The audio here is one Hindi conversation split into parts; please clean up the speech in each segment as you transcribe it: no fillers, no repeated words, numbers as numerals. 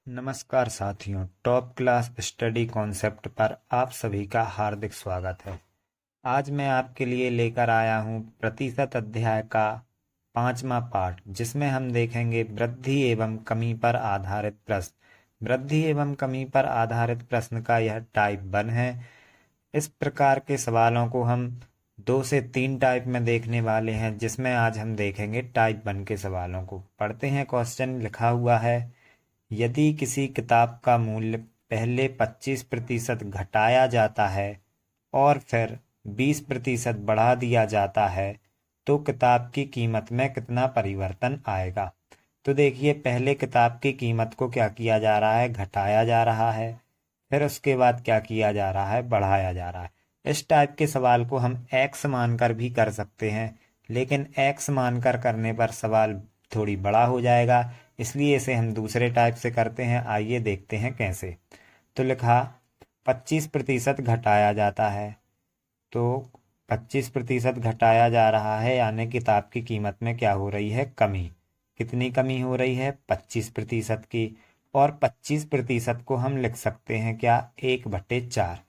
नमस्कार साथियों, टॉप क्लास स्टडी कॉन्सेप्ट पर आप सभी का हार्दिक स्वागत है। आज मैं आपके लिए लेकर आया हूँ प्रतिशत अध्याय का 5वां पार्ट, जिसमें हम देखेंगे वृद्धि एवं कमी पर आधारित प्रश्न। वृद्धि एवं कमी पर आधारित प्रश्न का यह टाइप 1 है। इस प्रकार के सवालों को हम 2 से 3 टाइप में देखने वाले हैं, जिसमें आज हम देखेंगे टाइप 1 के सवालों को। पढ़ते हैं। क्वेश्चन लिखा हुआ है, यदि किसी किताब का मूल्य पहले 25% घटाया जाता है और फिर 20% बढ़ा दिया जाता है तो किताब की कीमत में कितना परिवर्तन आएगा। तो देखिए, पहले किताब की कीमत को क्या किया जा रहा है, घटाया जा रहा है। फिर उसके बाद क्या किया जा रहा है, बढ़ाया जा रहा है। इस टाइप के सवाल को हम एक्स मानकर भी कर सकते हैं, लेकिन एक्स मानकर करने पर सवाल थोड़ी बड़ा हो जाएगा, इसलिए इसे हम दूसरे टाइप से करते हैं। आइए देखते हैं कैसे। तो लिखा 25% घटाया जाता है, तो 25% घटाया जा रहा है, यानी किताब की कीमत में क्या हो रही है, कमी। कितनी कमी हो रही है, 25% की। और 25% को हम लिख सकते हैं क्या, 1/4।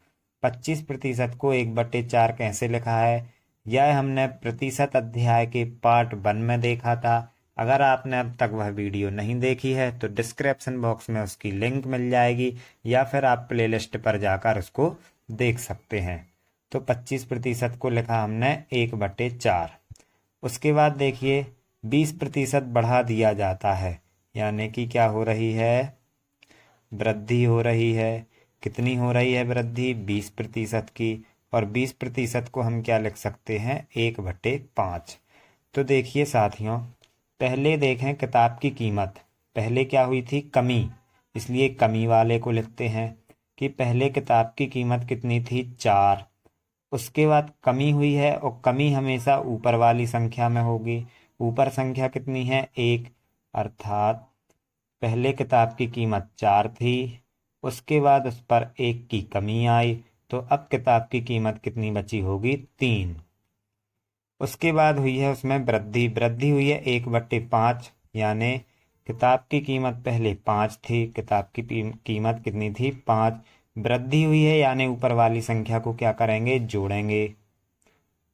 25% को 1/4 कैसे लिखा है, यह हमने प्रतिशत अध्याय के पार्ट 1 में देखा था। अगर आपने अब तक वह वीडियो नहीं देखी है तो डिस्क्रिप्शन बॉक्स में उसकी लिंक मिल जाएगी, या फिर आप प्लेलिस्ट पर जाकर उसको देख सकते हैं। तो 25% को लिखा हमने 1/4। उसके बाद देखिए 20% बढ़ा दिया जाता है, यानी कि क्या हो रही है, वृद्धि हो रही है। कितनी हो रही है वृद्धि, 20% की। और 20% को हम क्या लिख सकते हैं, 1/5। तो देखिए साथियों, पहले देखें किताब की कीमत। पहले क्या हुई थी, कमी, इसलिए कमी वाले को लिखते हैं कि पहले किताब की कीमत कितनी थी, 4। उसके बाद कमी हुई है, और कमी हमेशा ऊपर वाली संख्या में होगी। ऊपर संख्या कितनी है, 1। अर्थात पहले किताब की कीमत 4 थी, उसके बाद उस पर 1 की कमी आई, तो अब किताब की कीमत कितनी बची होगी, 3। उसके बाद हुई है उसमें वृद्धि। वृद्धि हुई है 1/5, यानी किताब की कीमत पहले 5 थी, किताब की कीमत कितनी थी, 5। वृद्धि हुई है, यानी ऊपर वाली संख्या को क्या करेंगे, जोड़ेंगे।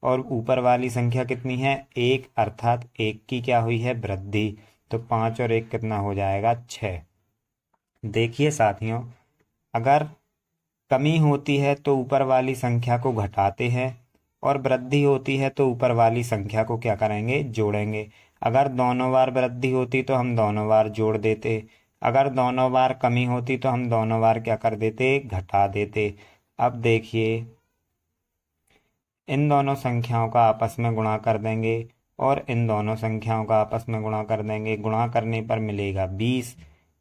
और ऊपर वाली संख्या कितनी है, 1, अर्थात 1 की क्या हुई है, वृद्धि। तो 5 और 1 कितना हो जाएगा, 6। देखिए साथियों, अगर कमी होती है तो ऊपर वाली संख्या को घटाते हैं, और वृद्धि होती है तो ऊपर वाली संख्या को क्या करेंगे, जोड़ेंगे। अगर दोनों बार वृद्धि होती तो हम दोनों बार जोड़ देते, अगर दोनों बार कमी होती तो हम दोनों बार क्या कर देते, घटा देते। अब देखिए, इन दोनों संख्याओं का आपस में गुणा कर देंगे, और इन दोनों संख्याओं का आपस में गुणा कर देंगे। गुणा करने पर मिलेगा 20,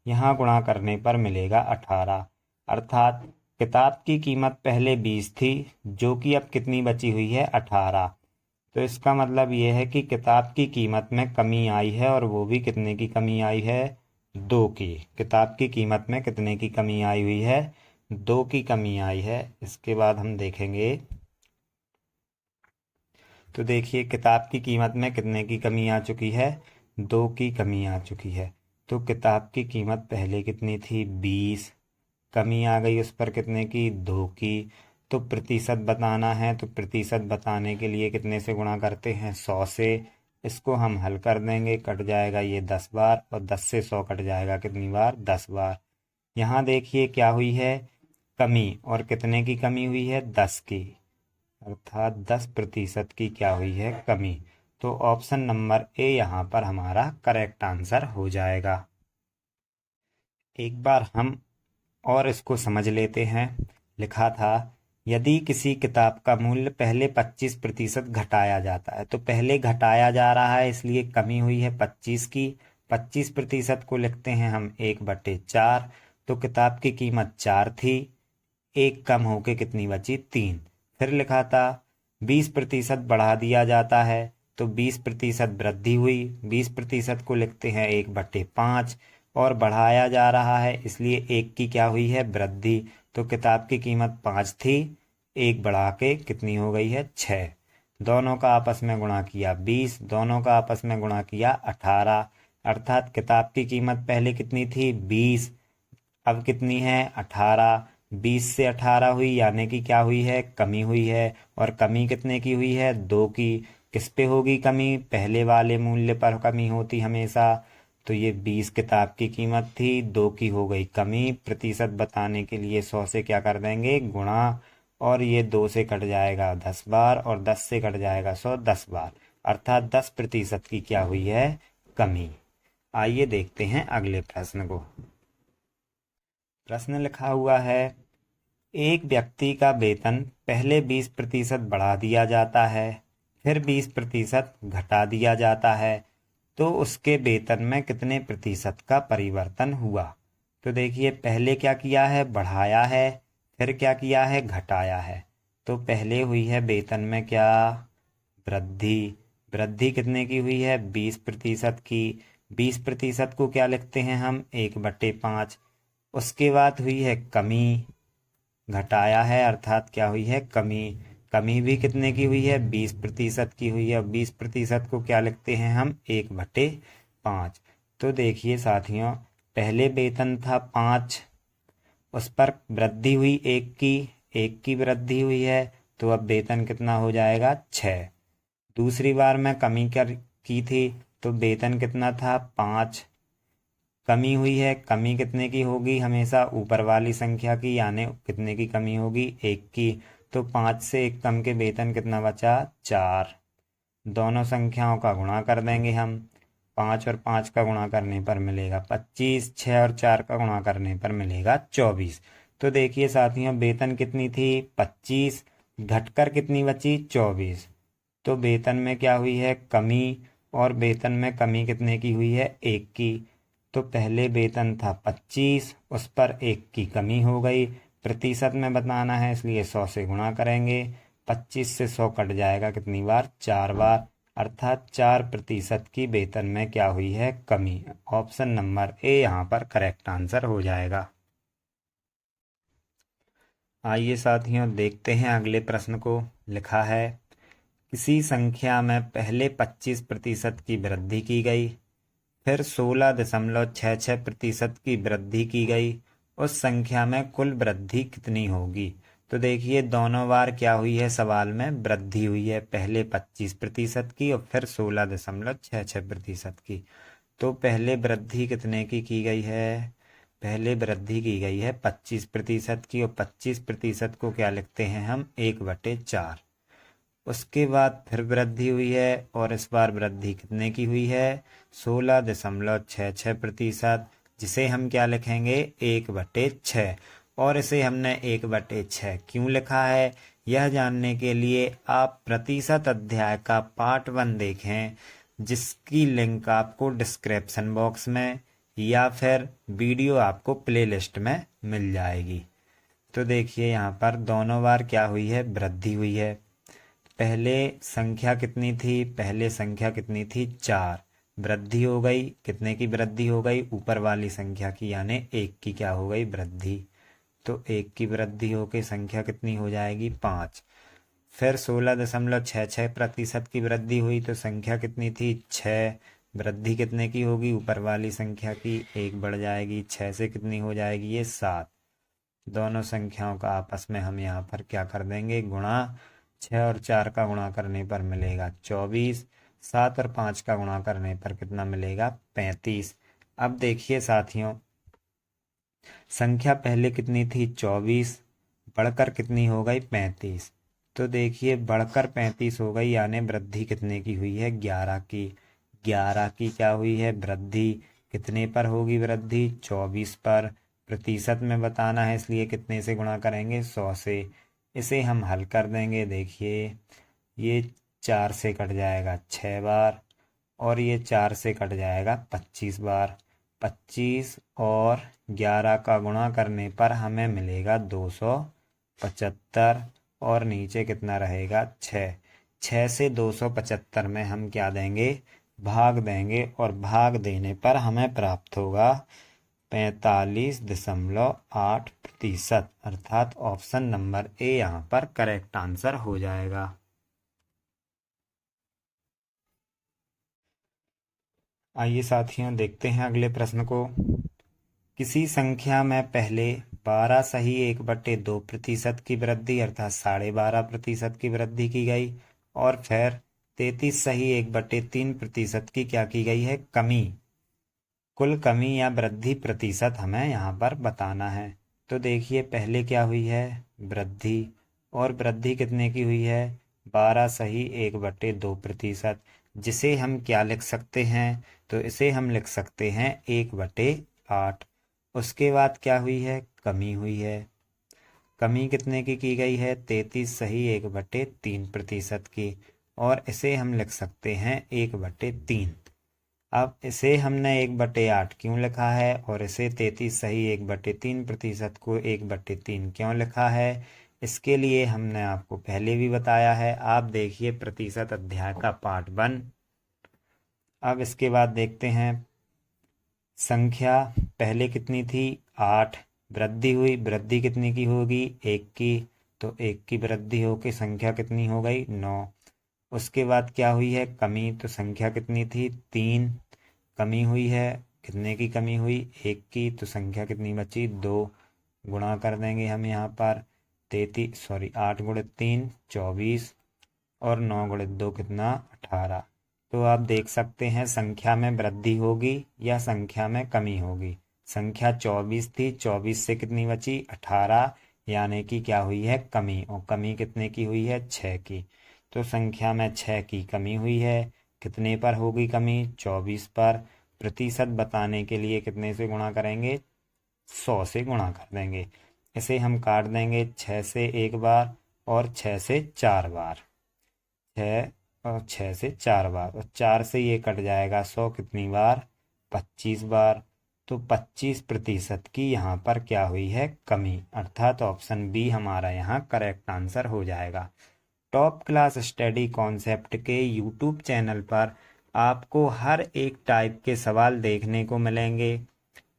यहाँ गुणा करने पर मिलेगा 18। अर्थात किताब की कीमत पहले 20 थी, जो कि अब कितनी बची हुई है, 18। तो इसका मतलब ये है कि किताब की कीमत में कमी आई है, और वो भी कितने की कमी आई है, 2 की। किताब की कीमत में कितने की कमी आई हुई है, 2 की कमी आई है। इसके बाद हम देखेंगे, तो देखिए किताब की कीमत में कितने की कमी आ चुकी है, 2 की कमी आ चुकी है। तो किताब की कीमत पहले कितनी थी, 20। कमी आ गई उस पर कितने की, 2 की। तो प्रतिशत बताना है, तो प्रतिशत बताने के लिए कितने से गुणा करते हैं, 100 से। इसको हम हल कर देंगे, कट जाएगा ये 10 बार, और 10 से 100 कट जाएगा कितनी बार, 10 बार। यहाँ देखिए क्या हुई है, कमी, और कितने की कमी हुई है, 10 की। अर्थात 10% की क्या हुई है, कमी। तो ऑप्शन नंबर ए यहाँ पर हमारा करेक्ट आंसर हो जाएगा। एक बार हम और इसको समझ लेते हैं। लिखा था, यदि किसी किताब का मूल्य पहले 25% घटाया जाता है, तो पहले घटाया जा रहा है, इसलिए कमी हुई है 25 की। 25% को लिखते हैं हम 1/4। तो किताब की कीमत 4 थी, 1 कम होके कितनी बची, 3। फिर लिखा था 20% बढ़ा दिया जाता है, तो 20% वृद्धि हुई। 20% को लिखते हैं 1/5, और बढ़ाया जा रहा है, इसलिए 1 की क्या हुई है, वृद्धि। तो किताब की कीमत 5 थी, 1 बढ़ा के कितनी हो गई है, 6। दोनों का आपस में गुणा किया 20, दोनों का आपस में गुणा किया 18। अर्थात किताब की कीमत पहले कितनी थी, 20। अब कितनी है 18, 20 से 18 हुई यानी कि क्या हुई है कमी हुई है। और कमी कितने की हुई है 2 की। किस पे होगी कमी, पहले वाले मूल्य पर कमी होती हमेशा। तो ये 20 किताब की कीमत थी, 2 की हो गई कमी। प्रतिशत बताने के लिए 100 से क्या कर देंगे गुणा, और ये 2 से कट जाएगा 10 बार, और 10 से कट जाएगा 100 10 बार, अर्थात 10% की क्या हुई है कमी। आइए देखते हैं अगले प्रश्न को। प्रश्न लिखा हुआ है, एक व्यक्ति का वेतन पहले 20% बढ़ा दिया जाता है, फिर 20% घटा दिया जाता है, तो उसके वेतन में कितने प्रतिशत का परिवर्तन हुआ। तो देखिए पहले क्या किया है बढ़ाया है, फिर क्या किया है घटाया है। तो पहले हुई है वेतन में क्या वृद्धि। वृद्धि कितने की हुई है 20% की। 20% को क्या लिखते हैं हम 1/5। उसके बाद हुई है कमी, घटाया है अर्थात क्या हुई है कमी। कमी भी कितने की हुई है 20% की हुई है। 20% को क्या लिखते हैं हम 1/5। तो देखिए साथियों, पहले वेतन था 5, उस पर वृद्धि हुई 1 की वृद्धि हुई है, तो अब वेतन कितना हो जाएगा 6। दूसरी बार मैं कमी कर की थी, तो वेतन कितना था 5, कमी हुई है। कमी कितने की होगी हमेशा ऊपर वाली संख्या की, यानी कितने की कमी होगी 1 की। तो 5 से 1 कम के वेतन कितना बचा 4। दोनों संख्याओं का गुणा कर देंगे हम। 5 और 5 का गुणा करने पर मिलेगा 25, 6 और 4 का गुणा करने पर मिलेगा 24। तो देखिए साथियों, वेतन कितनी थी 25, घटकर कितनी बची 24। तो वेतन में क्या हुई है कमी, और वेतन में कमी कितने की हुई है 1 की। तो पहले वेतन था 25, उस पर 1 की कमी हो गई। प्रतिशत में बताना है इसलिए 100 से गुणा करेंगे। 25 से 100 कट जाएगा कितनी बार 4 बार, अर्थात 4% की वेतन में क्या हुई है कमी। ऑप्शन नंबर ए यहाँ पर करेक्ट आंसर हो जाएगा। आइए साथियों देखते हैं अगले प्रश्न को। लिखा है, किसी संख्या में पहले 25% की वृद्धि की गई, फिर 16.66% की वृद्धि की गई, उस संख्या में कुल वृद्धि कितनी होगी। तो देखिए दोनों बार क्या हुई है सवाल में वृद्धि हुई है, पहले 25% की और फिर 16.66% की। तो पहले वृद्धि कितने की गई है, पहले वृद्धि की गई है 25% की, और 25% को क्या लिखते हैं हम 1/4। उसके बाद फिर वृद्धि हुई है, और इस बार वृद्धि कितने की हुई है 16.66%, जिसे हम क्या लिखेंगे 1/6। और इसे हमने 1/6 क्यों लिखा है, यह जानने के लिए आप प्रतिशत अध्याय का पार्ट 1 देखें, जिसकी लिंक आपको डिस्क्रिप्शन बॉक्स में या फिर वीडियो आपको प्लेलिस्ट में मिल जाएगी। तो देखिए यहाँ पर दोनों बार क्या हुई है वृद्धि हुई है। पहले संख्या कितनी थी, पहले संख्या कितनी थी 4, वृद्धि हो गई, कितने की वृद्धि हो गई ऊपर वाली संख्या की, यानी 1 की क्या हो गई वृद्धि। तो 1 की वृद्धि होके संख्या कितनी हो जाएगी 5। फिर 16.66% की वृद्धि हुई, तो संख्या कितनी थी 6, वृद्धि कितने की होगी ऊपर वाली संख्या की 1 बढ़ जाएगी, 6 से कितनी हो जाएगी ये 7। दोनों संख्याओं का आपस में हम यहाँ पर क्या कर देंगे गुणा। 6 और 4 का गुणा करने पर मिलेगा 24, 7 और 5 का गुणा करने पर कितना मिलेगा 35। अब देखिए साथियों, संख्या पहले कितनी थी 24, बढ़कर कितनी हो गई 35। तो देखिए बढ़कर 35 हो गई, यानी वृद्धि कितने की हुई है 11 की। 11 की क्या हुई है वृद्धि, कितने पर होगी वृद्धि 24 पर। प्रतिशत में बताना है इसलिए कितने से गुणा करेंगे 100 से। इसे हम हल कर देंगे, देखिए ये 4 से कट जाएगा 6 बार, और ये 4 से कट जाएगा 25 बार। 25 और 11 का गुणा करने पर हमें मिलेगा 275, और नीचे कितना रहेगा 6। 6 से 275 में हम क्या देंगे भाग देंगे, और भाग देने पर हमें प्राप्त होगा 45.8%, अर्थात ऑप्शन नंबर ए यहाँ पर करेक्ट आंसर हो जाएगा। आइए साथियों देखते हैं अगले प्रश्न को। किसी संख्या में पहले 12 सही 1/2% की वृद्धि अर्थात 12.5% की वृद्धि की गई और फिर 33 सही 1/3% की क्या की गई है, कमी। कुल कमी या वृद्धि प्रतिशत हमें यहाँ पर बताना है। तो देखिए पहले क्या हुई है, वृद्धि, और वृद्धि कितने की हुई है, 12 सही 1/2%, जिसे हम क्या लिख सकते हैं, तो इसे हम लिख सकते हैं 1/8। उसके बाद क्या हुई है, कमी हुई है। कमी कितने की गई है, 33 सही 1/3% की, और इसे हम लिख सकते हैं 1/3। अब इसे हमने 1/8 क्यों लिखा है और इसे 33 सही 1/3% को 1/3 क्यों लिखा है, इसके लिए हमने आपको पहले भी बताया है। आप देखिए प्रतिशत अध्याय का पार्ट 1। अब इसके बाद देखते हैं संख्या पहले कितनी थी, 8, वृद्धि हुई, वृद्धि कितनी की होगी, 1 की, तो 1 की वृद्धि होकर संख्या कितनी हो गई, 9। उसके बाद क्या हुई है, कमी, तो संख्या कितनी थी, 3, कमी हुई है, कितने की कमी हुई, 1 की, तो संख्या कितनी बची, 2। गुणा कर देंगे हम यहाँ पर 8 गुणित 3 24 और 9 गुणित 2 कितना, 18। तो आप देख सकते हैं संख्या में वृद्धि होगी या संख्या में कमी होगी। संख्या 24 थी, 24 से कितनी बची, 18, यानी कि क्या हुई है, कमी, और कमी कितने की हुई है, 6 की। तो संख्या में 6 की कमी हुई है। कितने पर होगी कमी, 24 पर। प्रतिशत बताने के लिए कितने से गुणा करेंगे, 100 से गुणा कर देंगे। इसे हम काट देंगे 6 से एक बार और 6 से 4 बार, 6 और 6 से 4 बार, और 4 से ये कट जाएगा 100 कितनी बार, 25 बार। तो 25% की यहाँ पर क्या हुई है, कमी, अर्थात ऑप्शन बी हमारा यहाँ करेक्ट आंसर हो जाएगा। टॉप क्लास स्टडी कॉन्सेप्ट के यूट्यूब चैनल पर आपको हर एक टाइप के सवाल देखने को मिलेंगे।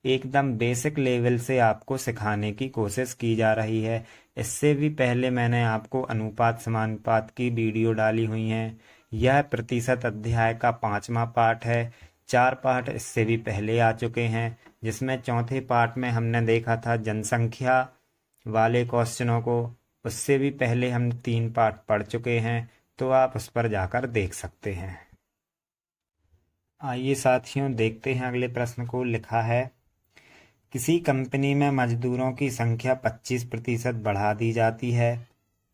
एकदम बेसिक लेवल से आपको सिखाने की कोशिश की जा रही है। इससे भी पहले मैंने आपको अनुपात समानुपात की वीडियो डाली हुई हैं। यह प्रतिशत अध्याय का 5वां पार्ट है। 4 पार्ट इससे भी पहले आ चुके हैं, जिसमें चौथे पार्ट में हमने देखा था जनसंख्या वाले क्वेश्चनों को। उससे भी पहले हम 3 पार्ट पढ़ चुके हैं, तो आप उस पर जाकर देख सकते हैं। आइए साथियों देखते हैं अगले प्रश्न को। लिखा है, किसी कंपनी में मजदूरों की संख्या 25% बढ़ा दी जाती है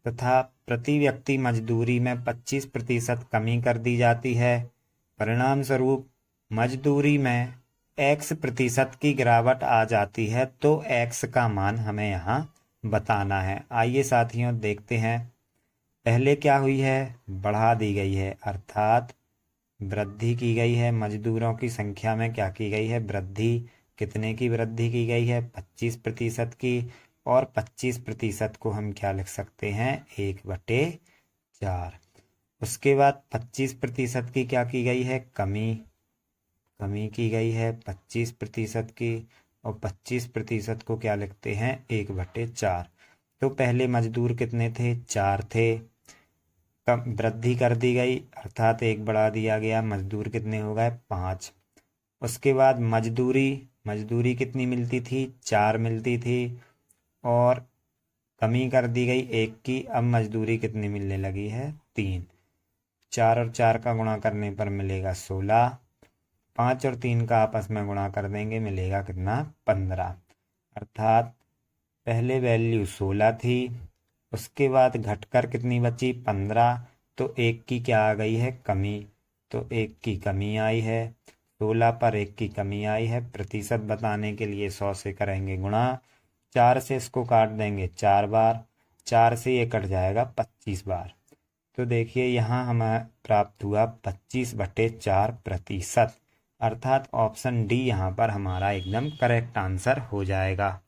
तथा प्रति व्यक्ति मजदूरी में 25% कमी कर दी जाती है। परिणाम स्वरूप मजदूरी में x% की गिरावट आ जाती है, तो x का मान हमें यहाँ बताना है। आइए साथियों देखते हैं। पहले क्या हुई है, बढ़ा दी गई है, अर्थात वृद्धि की गई है। मजदूरों की संख्या में क्या की गई है, वृद्धि। कितने की वृद्धि की गई है, 25% की, और 25% को हम क्या लिख सकते हैं, 1/4। उसके बाद 25% की क्या की गई है, कमी, कमी की गई है 25% की, और 25% को क्या लिखते हैं, 1/4। तो पहले मजदूर कितने थे, 4 थे, कम वृद्धि कर दी गई अर्थात 1 बढ़ा दिया गया, मजदूर कितने हो गए, 5। उसके बाद मजदूरी कितनी मिलती थी, 4 मिलती थी, और कमी कर दी गई 1 की। अब मजदूरी कितनी मिलने लगी है, 3। 4 और 4 का गुणा करने पर मिलेगा 16। 5 और 3 का आपस में गुणा कर देंगे, मिलेगा कितना, 15। अर्थात पहले वैल्यू 16 थी, उसके बाद घटकर कितनी बची, 15। तो 1 की क्या आ गई है, कमी, तो 1 की कमी आई है। 16 पर 1 की कमी आई है। प्रतिशत बताने के लिए 100 से करेंगे गुणा, 4 से इसको काट देंगे 4 बार, 4 से ये कट जाएगा 25 बार। तो देखिए यहाँ हमें प्राप्त हुआ 25/4%, अर्थात ऑप्शन डी यहाँ पर हमारा एकदम करेक्ट आंसर हो जाएगा।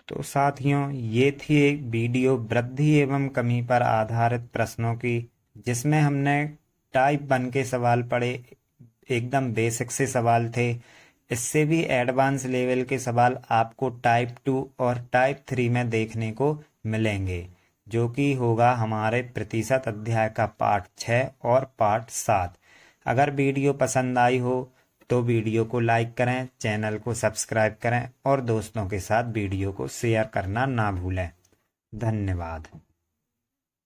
तो साथियों ये थी एक वीडियो वृद्धि एवं कमी पर आधारित प्रश्नों की, जिसमें हमने टाइप 1 के सवाल पढ़े, एकदम बेसिक से सवाल थे। इससे भी एडवांस लेवल के सवाल आपको टाइप 2 और टाइप 3 में देखने को मिलेंगे, जो कि होगा हमारे प्रतिशत अध्याय का पार्ट 6 और पार्ट 7। अगर वीडियो पसंद आई हो तो वीडियो को लाइक करें, चैनल को सब्सक्राइब करें और दोस्तों के साथ वीडियो को शेयर करना ना भूलें। धन्यवाद।